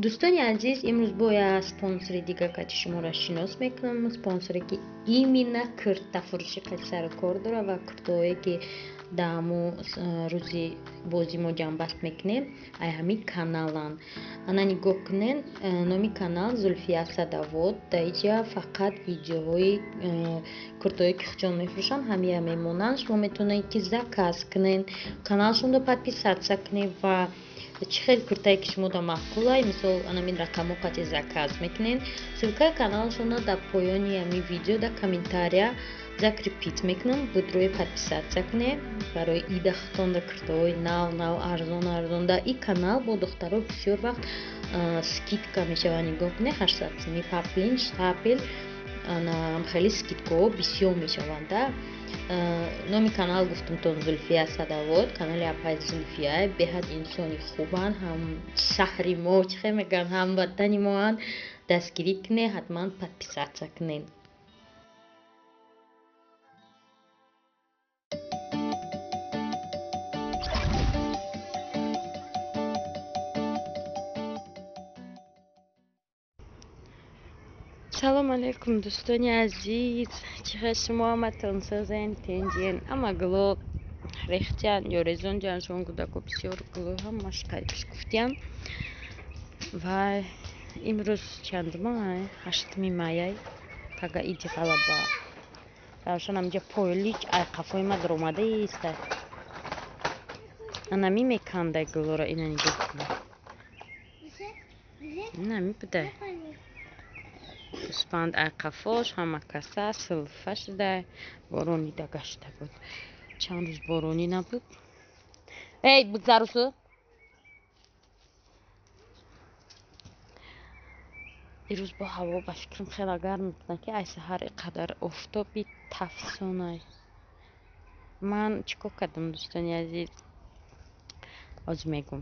دوستان عزیز امروز با спонсори دیگه که شما را شناس میکنم спонсори که ایمینا کرتا فروشی که سر کار داره و کرتایی که دامو روزی بازی ما جنبست میکنه ای همی کانالان انا نگاه کنین نامی کانال زلفیا ساداوود دایجا فقط ویدیوهای کرتایی که خجال میفروشن همی میمونن شما میتونید که заказ کنین کانالشون رو подписаться کنین و чихел куртае ки шумо да мақулай мисол анамин рақамо қати заказ мекунен ссилкаи каналшона дар поёни ҳамин видео дар комментария закрепить мекунам буд рӯи подписатсия кунед барои ида хутонда куртаҳои нав арзон дар ин канал бо духтаро бисёр вақт скидка мешава нигоҳ кунед 800 паплин штапел хеле скидкаҳо бисёр мешаванда номи канал гуфтумтон зульфия садовод канали апай зульфия беҳад инсони хубан ҳам шаҳри мо чихе меган ҳамватани моан дастгирӣ кунед ҳатман подписатсия кунед салом алейкум дӯстони азиз чихе шумо ҳаматон созен тенҷен ама гуло рехтян ё резонҷан шон кудако бисёр гуло ҳамаш қарибш гуфтям ва имрӯз чандумай 8 майяй пага иди ғалаба равшан амҷа пойлич айқафои ма даромада иста анами мекандай гулора инани гуфтна инами будай успанд айқафош ҳама каса силфа шуда боронида гашта буд чанд рӯз боронӣ набуд эй бигзарусу ирӯз бо ҳаво ба фикрам хела гарм мекунад ки ай саҳар иқадар офтоби тафсонай ман чӣ кор кардам дӯстони азиз ҳозир мегӯм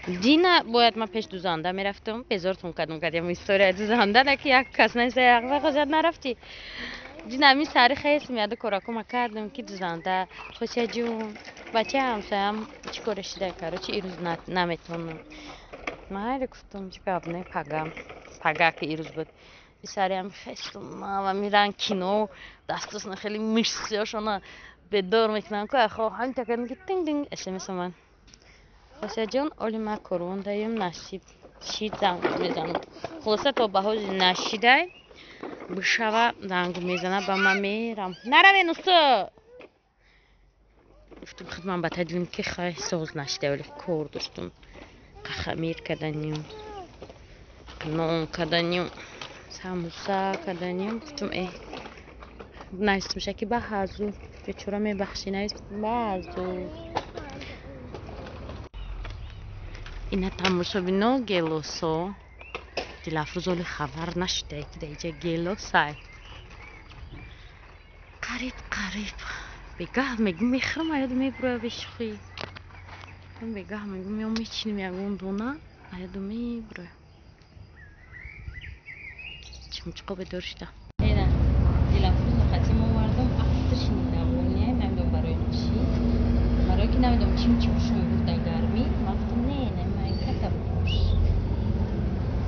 дина бояд ман пеш дузанда мерафтам безортон кардам кардам история дузанда ки як кас несаяхвахожад нарафти дина ами сари хес мияду коракома кардам ки дузанда хушаҷун бача ҳамсоям чӣ корешида короче ирӯз наметонам майли гуфтам чӣ гап не пага ки ирӯз буд исариам хестунава миран кино дастусна хели мишсиёшона бедор мекунам ку ахо ҳамин такадам ки тинг тинг смсаман хушаҷун оли ма корондаем насиб шид занг мезанам хулоса то баҳози нашидай бишава зангу мезана ба ма мерам наравен усу гуфтам хидман ба тадвим ки хай соз нашидай оли кор доштум қахамир каданим нон каданим самуса каданим гуфтам навистимша ки ба ҳазу бечора мебахшӣ навистим ба ҳазу ина тамошобино гелосо дилафрӯзоли хабар нашидай ки даиҷа гелосай қариб бегаҳ мегум мехӯрам аяду мебуроя бешухӣ бегаҳ мегум ё мечиним ягон дона аяду мебуроя чимчиқо бедор шуда дилафрӯзо қатимо мардум афта шинидам намедонам барои чӣ барое ки намедонам чим пушом бурда гармӣ вақтам не ката пуш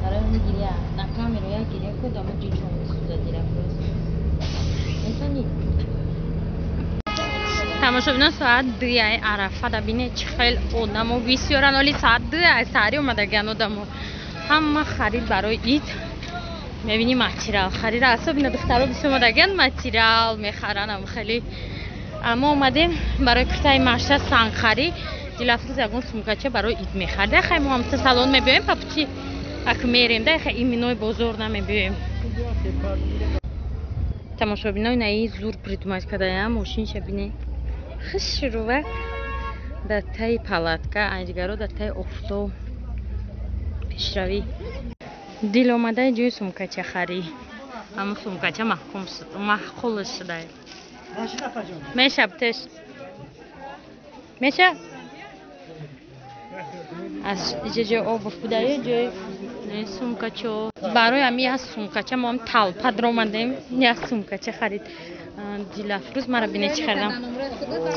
дарои гиря на камеру як гиря кудам ҷичон суза дилафрӯз инсони тамошобинон соат 2 арафа дабине чӣ хел одамо бисёран оли соат 2 саҳари омадаган одамо ҳама харид барои ид мебини материал харида асобина духтаро бисёр омадаган материал мехаранам хеле аммо омадем барои куртаи маша санхарӣ дилафрӯз ягон сумкача барои ид мехарда хай мо ҳамса салон мебиёем папучи ак мерем да хай иминои бозор намебиёем тамошобинои наи зур придумать кадаям мошинша бине хишрува дар таи палатка айдигаро дар таи офтоб пешравӣ дил омадаи ҷои сумкача харӣ аммо сумкача маҳқул шудай меша бутеш меша аз иҷа ҷои обов будаи ҷои сумкачо барои ами як сумкача мо ҳам талпа даромадем як сумкача харид дилафрӯз мара бине чӣ харидам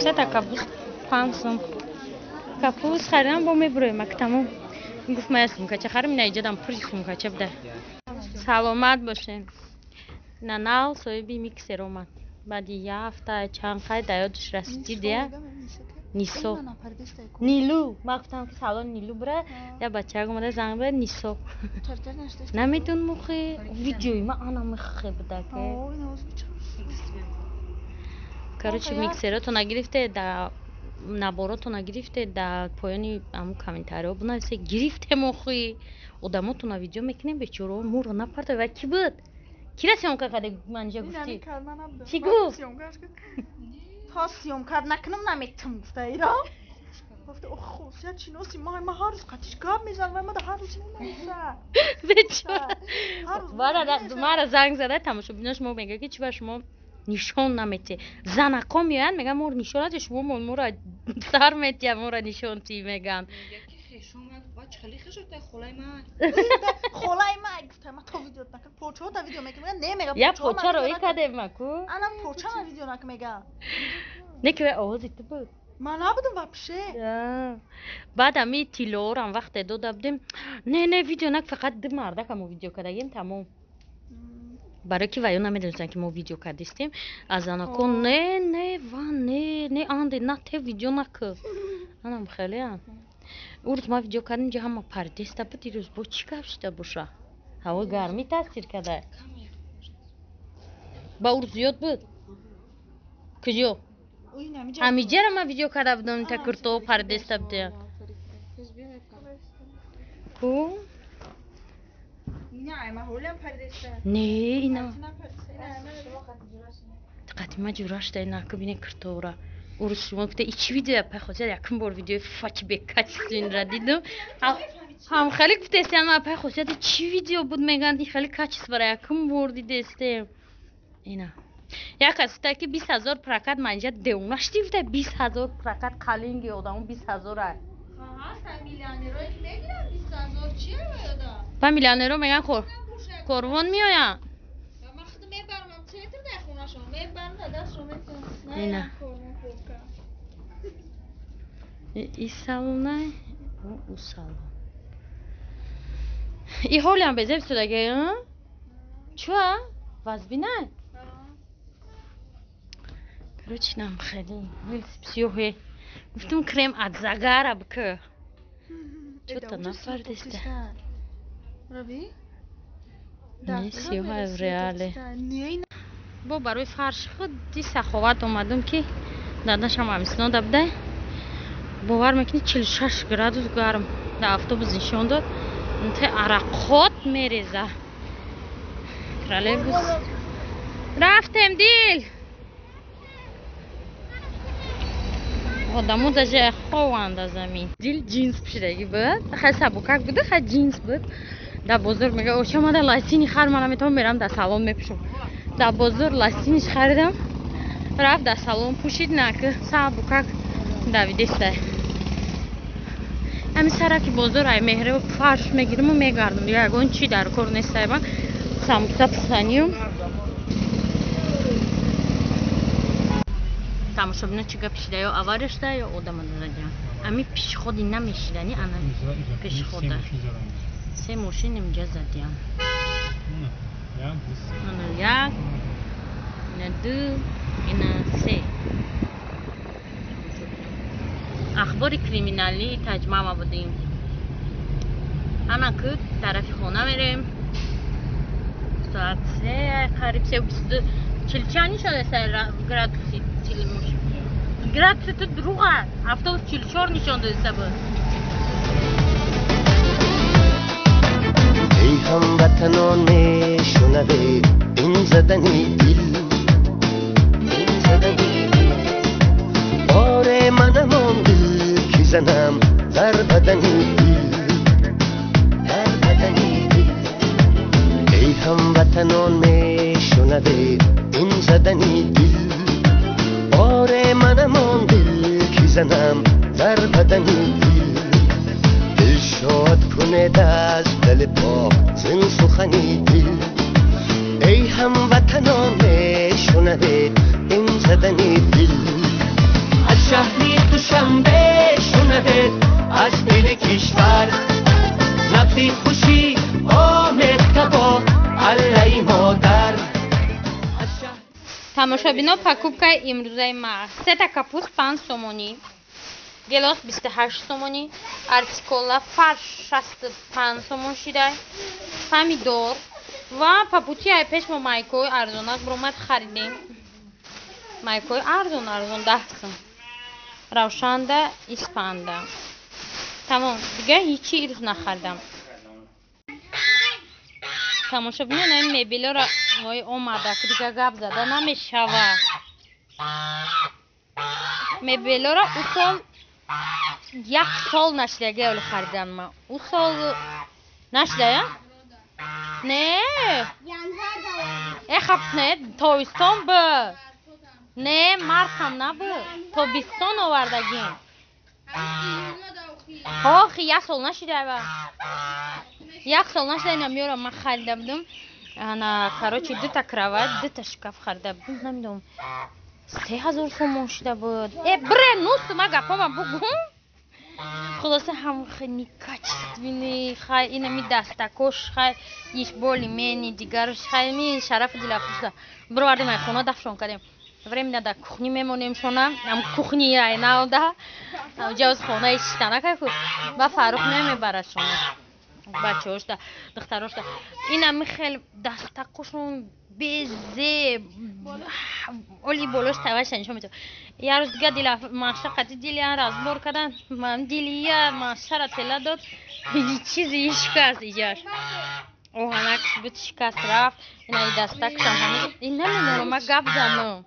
сета капуст 5 сум капуст харидам бо мебуроем ак тамом گفت من سومکا چه خرم نه ایجادم پری سومکا چه بده سلامت باشین ننال صاحبی میکسر اومد بعد یه هفته چند خیلی دیادش رسیدی دیگه نیسو نیلو من گفتم که سالن نیلو بره یا بچه ها اومده زنگ بره نیسو نمیتون مخی ویدیوی من آنا مخی بده که короче миксерато нагирифте да наборото нагирифте да поёни аму комментариҳо бинависе гирифте мохи одамото видео мекунем бечора моро напарда ва ки буд кира сёмка карда манҷа гуфти чӣ гуфт تا سیومکار نکنم نمیتونم گفته گفته اوه خصوصیت شناسی ما هر روز قطعش گاب میزنم و ما هر روز نمیزنم بچه مرا زنگ زده تماشا بیناش ما میگه که چی بر شما نشون نمیتی زنکا میان میگن مور نشون نده شما مورا سر میتی مورا نشون تی میگن باچ خیلی خشوته خولای من خولای من گفته ما تو ویدیو نکن پوچو تا ویدیو میگم نمیگم یا پوچا رو یکاده مکو انا پوچا ما ویدیو نکم میگم نکه آوازی تو بود من نبودم وابشه بعد امی تیلور هم وقت دادم نه ویدیو نک فقط دو مرده که ما ویدیو کردیم تمام برای که وایو نمیدونستن که ما ویدیو کردیم از آنها نه آنده نه ته ویدیو نکرد آنم خیلی هم اورد ما ویدیو کردیم جا هم پردیسته بود دیروز با چی کفشته باشه هوا گرمی تاثیر کرده با اورد زیاد بود کجا همیجه را ما ویدیو کرده بودم تا کرتو پردیسته بودیم کو نه اینا قدیما جوراشته اینا که بینه کرتو را اورد شما گفته ایچ ویدیو پخوزه یکم بار ویدیو فاکی بکچستین را دیدم هم خیلی گفته استیم ما پخوزه چی ویدیو بود میگن ای خیلی کچست برای یکم بار دیده استیم اینا یک از تا که 20,000 پرکت منجا دیوناش دیفته 20,000 پرکت کالینگی آدمو 20,000 ها میلیونرها میگیرن 20,000 چیه باید با میلیونرها میگن قربان میایم من خودم میبرم تیتر در خونه شما میبرم دست رو میکنم اینا ای سالون نه او سالون ای حالی هم بزرگ سودگه چوه؟ وزبی نه؟ کروچ نم خیلی ویلس بسیوه گفتم کریم ادزاگاره بکه چو تا نفر دسته روی؟ نه سیوه ریاله با برای فرش خود دی سخوات اومدم که داداشم همیستان دبده باور میکنی 46 گرادوس گرم در اتوبوس نشون داد انت عرقات میریزه ترالبوس رفتم دیل آدمو داجه خواهند زمین دیل جینس پشیدگی بود خیلی سبوکک بوده خیلی جینس بود در بازار میگه اوچه ما در لاسینی خر من میتونم برم در سالن میپوشم در بازار لاسینیش خریدم رفت در سالن پوشید نکه سبوکک دویدسته همین سرکی بازار های مهره و فرش میگیرم و میگردم دیگه اگه اون چی در کار نیسته من سموسه پسانیم تماشا بینه چی پیشیده یا آوارش ده یا آدم دادن امی پیش خودی نمیشیدنی انا پیش خوده سه ماشین اینجا زدیم انا یک اینا دو اینا سه اخبار کریمینالی تجمع ما بودیم انا که طرف خونه میریم ساعت سه قریب 3:22 چلچانی شده سر گرادوسی تیلموش گرادوسی تو دروغه اتوبوس 44 نشان داده بود ای هموطنان میشنوه این زدنی دل این زدنی دل بار منم آن دل کی زنم در بدنی دل در بدنی دل ای هموطنان میشنوه این زدنی دل بار منم آن دل کی زنم در بدنی دل شاد کنه از دل پاک زن سخنی دل ای هموطنان میشنوه این زدنی دل از شهری دوشنبه شنوه از دل کشور وقتی خوشی آمد تبا علی مادر тамошобино покупкаи имрӯзаи ма 3 та капуст 5 сомонӣ, гелос 28 сомонӣ, артикола фарш 65 сомон шидай, помидор ва папутияи пешмо майкои арзонак биромад харидем. Майкои арзон 10 сом. Равшанда, испанда. Тамом, дига ҳичи ирӯз нахардам. тамошобинон ин мебелора вой омада ки дига гап зада намешавад. мебелора усол 1 сол нашида геоли харидам ма. усол нашида я? Не. Хап не, тобистон бу. Не, мартам набу. Тобистон овардагим. охи 1 сол нашида ва. 1 сол нашида ина меёрам ма харида будам. Ана короче 2 та кровать, 2 та шкаф харида будам. Намедонам 3000 сомон шида буд. Бре нус ма гапама бугум. خلاصه هم خیلی کچیدنی خیلی اینا می دستکش خیلی ایش بالی منی دیگرش خیلی می شرف دلافروز بروردیم از خونه دفشون کردیم وریم نده کخنی میمونیم شونا هم کخنی رای ناوده جاوز خونه ایشتانه که با فاروق نمیبرد شونا بچه هاش ده دختراش ده اینا می خیلی دستکشون بیزه اولی بولوش تواش نشون میتونه یه روز دیگه دیل ماشقتی دیلی راز بار کردن من دیلیه ماشقه تلا داد هیچ چیزی شکست ایجاش اوهانک بود شکست رفت اینا دستک شما این نمیدونم ما گپ زنم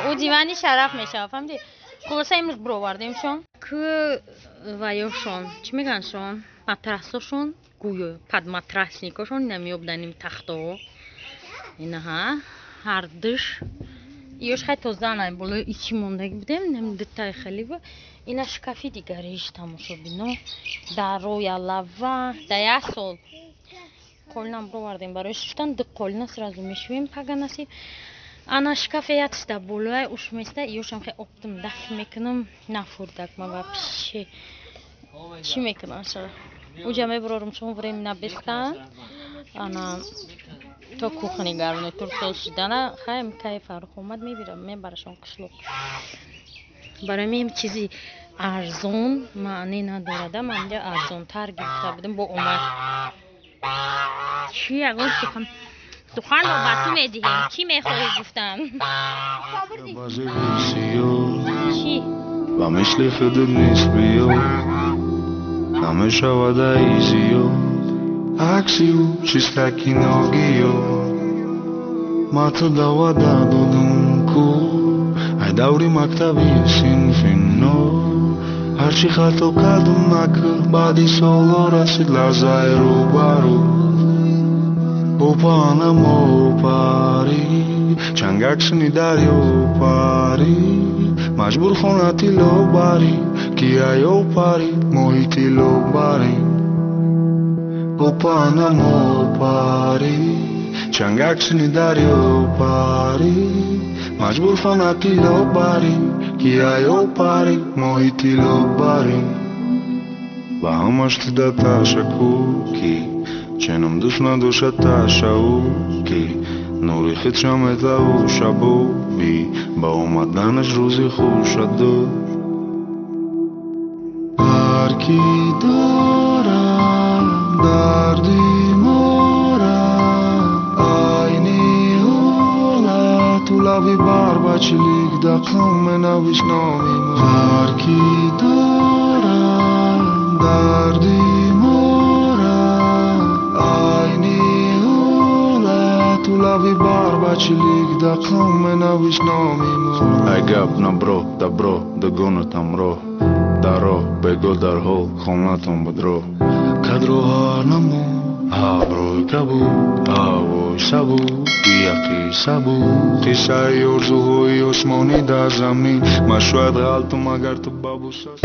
او دیوانی شرف میشه فهمیدی خلاصه امروز برو بردیم شون که وایوشون چی میگن شون مطرحشون گویو پد مطرحشون نمیابدن این تختو اینها هر دش یوش خیلی توزانه بلو ایچی موندگی بودیم نمیدتای خیلی با اینا شکافی دیگریش تماشا بینو در روی لوا در 1 سال قولنام برو بردیم برای شدن 2 قولنا سرازو میشویم پگناسی انا شکافی یادش در بلوی اوش میسته یوشم خیلی اپتم دفع میکنم نفوردک ما و پیشه چی میکنم شد او جمعه برارم شما بریم نبستن انا تا کوخنی گرونه تور سال شدنه خیلی که فاروق اومد میبیرم میبرشون قشلوق برای میم چیزی ارزون معنی ندارده من دیگه ارزون تر گرفته بودم با اومد چی اگه سخن سخن رو بطو میدهیم چی میخواهی گفتن چی و مثل خودت نیست بیاد همه شود ایزیاد عکسیو چیستکی ناگیاد ما تو دوا دادم کو ای دوری مکتبی سینفین نو هرچی خطا کردم نکر بعدی سالا رسید لرزای رو برو اوپانم اوپاری چنگ عکسنی دریا پاری مجبور خونتی لو باری کیای اوپاری محیطی لو باری اوپانم اوپاری چنگ عکسنی دریا پاری مجبور خونتی لو باری کیای اوپاری محیطی لو باری و همش تیده تشکوکی چنم دوست نداشت تشوکی نوری خیتشم اتاو شبو بی با اومدنش روزی خوب شد هرکی دارم دردی مارم آینی حالت تو لبی بر بچلیک دقم نویش نامیم هرکی دارم دردی Lavi barba чилик да каме на вишнамимо Ай гап на бро да бро да гоно тамро даро бего дарҳол хонатон будро кадро ҳарнамо ҳаброи кабу ҳавои сабу яқи сабу қиссаи орзуҳои осмонӣ дар замин ма шояд ғалтум агар ту бабусаст